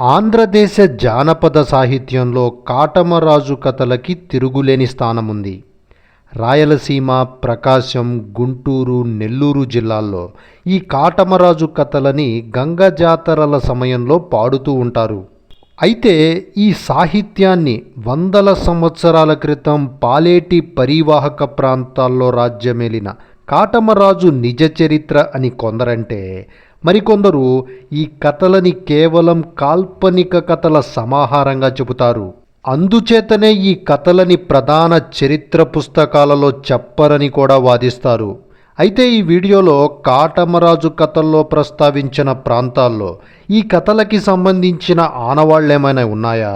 ఆంధ్రదేశ జానపద సాహిత్యంలో కాటమరాజు కథలకి తిరుగులేని స్థానముంది. రాయలసీమ, ప్రకాశం, గుంటూరు, నెల్లూరు జిల్లాల్లో ఈ కాటమరాజు కథలని గంగ జాతరల సమయంలో పాడుతూ ఉంటారు. అయితే ఈ సాహిత్యాన్ని వందల సంవత్సరాల క్రితం పాలేటి పరివాహక ప్రాంతాల్లో రాజ్యమేలిన కాటమరాజు నిజ చరిత్ర అని కొందరంటే, మరికొందరు ఈ కథలని కేవలం కాల్పనిక కథల సమాహారంగా చెబుతారు. అందుచేతనే ఈ కథలని ప్రధాన చరిత్ర పుస్తకాలలో చెప్పరని కూడా వాదిస్తారు. అయితే ఈ వీడియోలో కాటమరాజు కథల్లో ప్రస్తావించిన ప్రాంతాల్లో ఈ కథలకి సంబంధించిన ఆనవాళ్ళేమైనా ఉన్నాయా,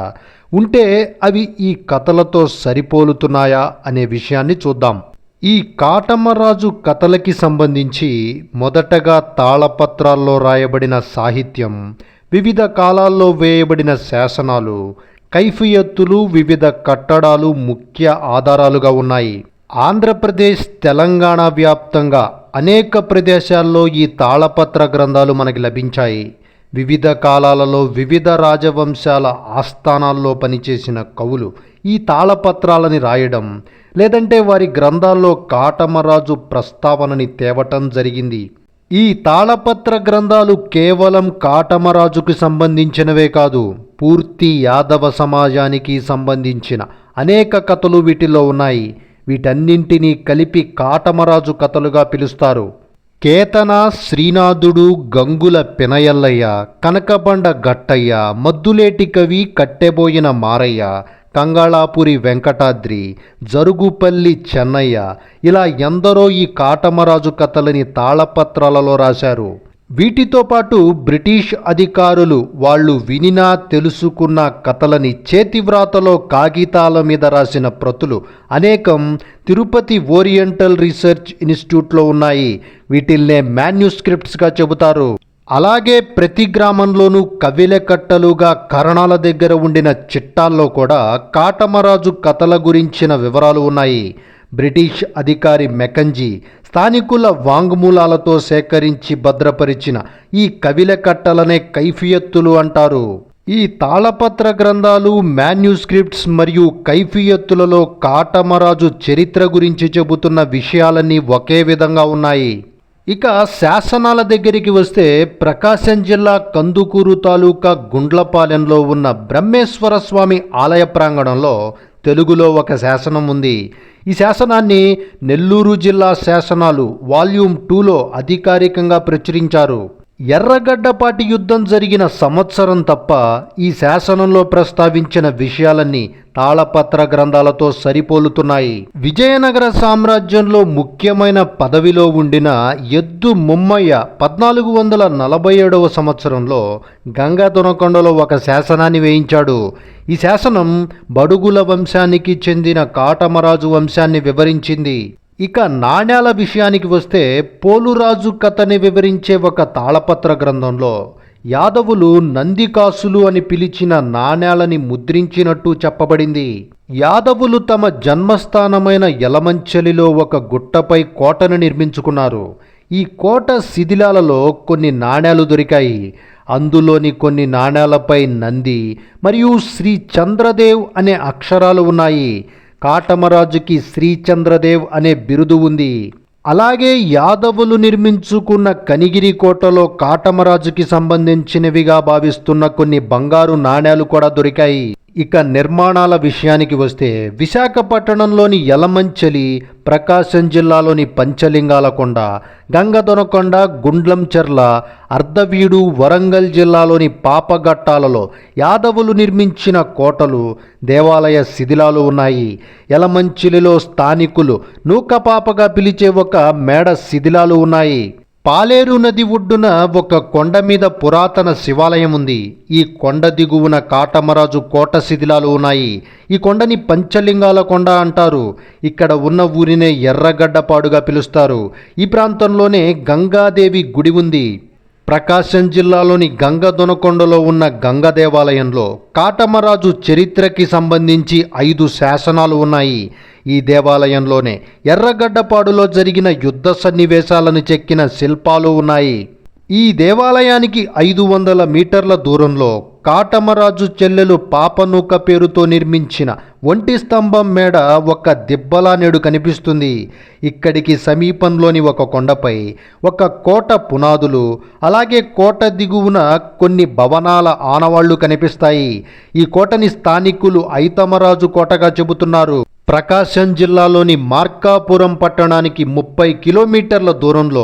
ఉంటే అవి ఈ కథలతో సరిపోలుతున్నాయా అనే విషయాన్ని చూద్దాం. ఈ కాటమరాజు కథలకి సంబంధించి మొదటగా తాళపత్రాల్లో రాయబడిన సాహిత్యం, వివిధ కాలాల్లో వేయబడిన శాసనాలు, కైఫియత్తులు, వివిధ కట్టడాలు ముఖ్య ఆధారాలుగా ఉన్నాయి. ఆంధ్రప్రదేశ్, తెలంగాణ వ్యాప్తంగా అనేక ప్రదేశాల్లో ఈ తాళపత్ర గ్రంథాలు మనకి లభించాయి. వివిధ కాలాలలో వివిధ రాజవంశాల ఆస్థానాల్లో పనిచేసిన కవులు ఈ తాళపత్రాలని రాయడం, లేదంటే వారి గ్రంథాల్లో కాటమరాజు ప్రస్తావనని తేవటం జరిగింది. ఈ తాళపత్ర గ్రంథాలు కేవలం కాటమరాజుకు సంబంధించినవే కాదు, పూర్తి యాదవ సమాజానికి సంబంధించిన అనేక కథలు వీటిలో ఉన్నాయి. వీటన్నింటినీ కలిపి కాటమరాజు కథలుగా పిలుస్తారు. కేతన శ్రీనాథుడు, గంగుల పినయల్లయ్య, కనకబండ గట్టయ్య, మద్దులేటి కవి కట్టెబోయిన మారయ్య, కంగాళాపురి వెంకటాద్రి, జరుగుపల్లి చెన్నయ్య, ఇలా ఎందరో ఈ కాటమరాజు కథలని తాళపత్రాలలో రాశారు. వీటితో పాటు బ్రిటిష్ అధికారులు వాళ్ళు వినినా తెలుసుకున్న కథలని చేతివ్రాతలో కాగితాల మీద రాసిన ప్రతులు అనేకం తిరుపతి ఓరియంటల్ రీసెర్చ్ ఇన్స్టిట్యూట్లో ఉన్నాయి. వీటిల్నే మాన్యుస్క్రిప్ట్స్గా చెబుతారు. అలాగే ప్రతి గ్రామంలోనూ కవిల కట్టలుగా కరణాల దగ్గర ఉండిన చిట్టాల్లో కూడా కాటమరాజు కథల గురించిన వివరాలు ఉన్నాయి. బ్రిటిష్ అధికారి మెకంజీ స్థానికుల వాంగ్మూలాలతో సేకరించి భద్రపరిచిన ఈ కవిల కట్టలనే కైఫియత్తులు అంటారు. ఈ తాళపత్ర గ్రంథాలు, మాన్యుస్క్రిప్ట్స్ మరియు కైఫియత్తులలో కాటమరాజు చరిత్ర గురించి చెబుతున్న విషయాలన్నీ ఒకే విధంగా ఉన్నాయి. ఇక శాసనాల దగ్గరికి వస్తే ప్రకాశం జిల్లా కందుకూరు తాలూకా గుండ్లపాలెంలో ఉన్న బ్రహ్మేశ్వర స్వామి ఆలయ ప్రాంగణంలో తెలుగులో ఒక శాసనం ఉంది. ఈ శాసనాన్ని నెల్లూరు జిల్లా శాసనాలు వాల్యూమ్ 2లో అధికారికంగా ప్రచురించారు. ఎర్రగడ్డపాటి యుద్ధం జరిగిన సంవత్సరం తప్ప ఈ శాసనంలో ప్రస్తావించిన విషయాలన్నీ తాళపత్ర గ్రంథాలతో సరిపోలుతున్నాయి. విజయనగర సామ్రాజ్యంలో ముఖ్యమైన పదవిలో ఉండిన ఎద్దు ముమ్మయ్య 1447వ సంవత్సరంలో గంగా దొనకొండలో ఒక శాసనాన్ని వేయించాడు. ఈ శాసనం బడుగుల వంశానికి చెందిన కాటమరాజు వంశాన్ని వివరించింది. ఇక నాణ్యాల విషయానికి వస్తే పోలురాజు కథని వివరించే ఒక తాళపత్ర గ్రంథంలో యాదవులు నందికాసులు అని పిలిచిన నాణ్యాలని ముద్రించినట్టు చెప్పబడింది. యాదవులు తమ జన్మస్థానమైన యలమంచలిలో ఒక గుట్టపై కోటను నిర్మించుకున్నారు. ఈ కోట శిథిలాలలో కొన్ని నాణ్యాలు దొరికాయి. అందులోని కొన్ని నాణ్యాలపై నంది మరియు శ్రీ చంద్రదేవ్ అనే అక్షరాలు ఉన్నాయి. కాటమరాజుకి శ్రీచంద్రదేవ్ అనే బిరుదు ఉంది. అలాగే యాదవులు నిర్మించుకున్న కనిగిరి కోటలో కాటమరాజుకి సంబంధించినవిగా భావిస్తున్న కొన్ని బంగారు నాణ్యాలు కూడా దొరికాయి. ఇక నిర్మాణాల విషయానికి వస్తే విశాఖపట్టణంలోని యలమంచలి, ప్రకాశం జిల్లాలోని పంచలింగాలకొండ, గంగదొనకొండ, గుండ్లంచెర్ల, అర్ధవీడు, వరంగల్ జిల్లాలోని పాపగట్టాలలో యాదవులు నిర్మించిన కోటలు, దేవాలయ శిథిలాలు ఉన్నాయి. యలమంచిలిలో స్థానికులు నూకపాపగా పిలిచే ఒక మేడ శిథిలాలు ఉన్నాయి. పాలేరు నది ఒడ్డున ఒక కొండ మీద పురాతన శివాలయం ఉంది. ఈ కొండ దిగువన కాటమరాజు కోట శిథిలాలు ఉన్నాయి. ఈ కొండని పంచలింగాల కొండ అంటారు. ఇక్కడ ఉన్న ఊరినే ఎర్రగడ్డపాడుగా పిలుస్తారు. ఈ ప్రాంతంలోనే గంగాదేవి గుడి ఉంది. ప్రకాశం జిల్లాలోని గంగదొనకొండలో ఉన్న గంగ దేవాలయంలో కాటమరాజు చరిత్రకి సంబంధించి 5 శాసనాలు ఉన్నాయి. ఈ దేవాలయంలోనే ఎర్రగడ్డపాడులో జరిగిన యుద్ధ సన్నివేశాలను చెక్కిన శిల్పాలు ఉన్నాయి. ఈ దేవాలయానికి 500 మీటర్ల దూరంలో కాటమరాజు చెల్లెలు పాపనూక పేరుతో నిర్మించిన ఒంటి స్తంభం మేడ ఒక దిబ్బలా నేడు కనిపిస్తుంది. ఇక్కడికి సమీపంలోని ఒక కొండపై ఒక కోట పునాదులు, అలాగే కోట దిగువన కొన్ని భవనాల ఆనవాళ్లు కనిపిస్తాయి. ఈ కోటని స్థానికులు ఐతమరాజు కోటగా చెబుతున్నారు. ప్రకాశం జిల్లాలోని మార్కాపురం పట్టణానికి 30 కిలోమీటర్ల దూరంలో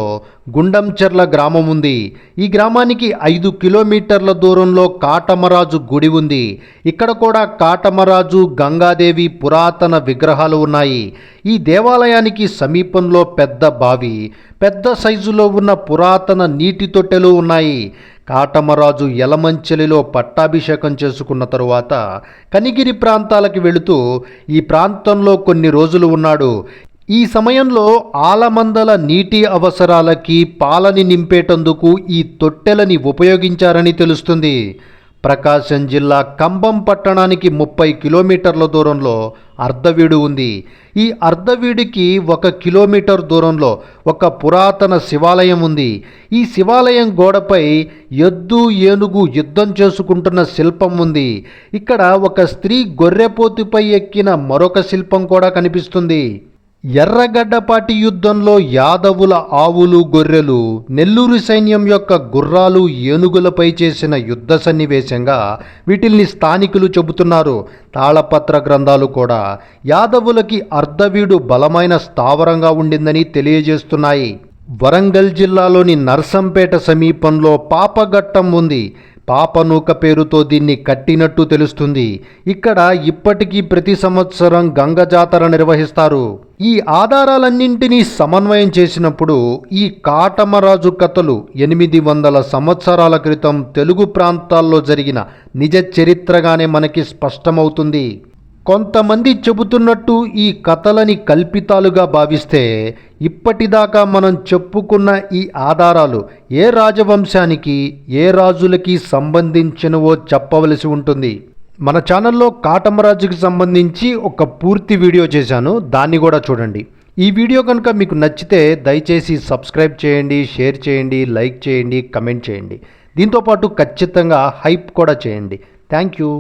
గుండంచెర్ల గ్రామం ఉంది. ఈ గ్రామానికి 5 కిలోమీటర్ల దూరంలో కాటమరాజు గుడి ఉంది. ఇక్కడ కూడా కాటమరాజు, గంగాదేవి పురాతన విగ్రహాలు ఉన్నాయి. ఈ దేవాలయానికి సమీపంలో పెద్ద బావి, పెద్ద సైజులో ఉన్న పురాతన నీటి తొట్టెలు ఉన్నాయి. కాటమరాజు యలమంచిలిలో పట్టాభిషేకం చేసుకున్న తరువాత కనిగిరి ప్రాంతాలకు వెళుతూ ఈ ప్రాంతంలో కొన్ని రోజులు ఉన్నాడు. ఈ సమయంలో ఆలమందల నీటి అవసరాలకి పాలని నింపేటందుకు ఈ తొట్టెలని ఉపయోగించారని తెలుస్తుంది. ప్రకాశం జిల్లా కంబం పట్టణానికి 30 కిలోమీటర్ల దూరంలో అర్ధవీడు ఉంది. ఈ అర్ధవీడికి 1 కిలోమీటర్ దూరంలో ఒక పురాతన శివాలయం ఉంది. ఈ శివాలయం గోడపై ఎద్దు, ఏనుగు యుద్ధం చేసుకుంటున్న శిల్పం ఉంది. ఇక్కడ ఒక స్త్రీ గొర్రెపోతుపై ఎక్కిన మరొక శిల్పం కూడా కనిపిస్తుంది. ఎర్రగడ్డపాటి యుద్ధంలో యాదవుల ఆవులు, గొర్రెలు నెల్లూరు సైన్యం యొక్క గుర్రాలు, ఏనుగులపై చేసిన యుద్ధ సన్నివేశంగా వీటిల్ని స్థానికులు చెబుతున్నారు. తాళపత్ర గ్రంథాలు కూడా యాదవులకి అర్ధవీడు బలమైన స్థావరంగా ఉండిందని తెలియజేస్తున్నాయి. వరంగల్ జిల్లాలోని నర్సంపేట సమీపంలో పాపఘట్టం ఉంది. పాపనూక పేరుతో దీన్ని కట్టినట్టు తెలుస్తుంది. ఇక్కడ ఇప్పటికీ ప్రతి సంవత్సరం గంగ జాతర నిర్వహిస్తారు. ఈ ఆధారాలన్నింటినీ సమన్వయం చేసినప్పుడు ఈ కాటమరాజు కథలు 800 సంవత్సరాల క్రితం తెలుగు ప్రాంతాల్లో జరిగిన నిజ చరిత్రగానే మనకి స్పష్టమవుతుంది. కొంతమంది చెబుతున్నట్టు ఈ కథలని కల్పితాలుగా భావిస్తే ఇప్పటిదాకా మనం చెప్పుకున్న ఈ ఆధారాలు ఏ రాజవంశానికి, ఏ రాజులకి సంబంధించినవో చెప్పవలసి ఉంటుంది. మన ఛానల్లో కాటమరాజుకి సంబంధించి ఒక పూర్తి వీడియో చేశాను, దాన్ని కూడా చూడండి. ఈ వీడియో కనుక మీకు నచ్చితే దయచేసి సబ్స్క్రైబ్ చేయండి, షేర్ చేయండి, లైక్ చేయండి, కమెంట్ చేయండి. దీంతోపాటు ఖచ్చితంగా హైప్ కూడా చేయండి. Thank you.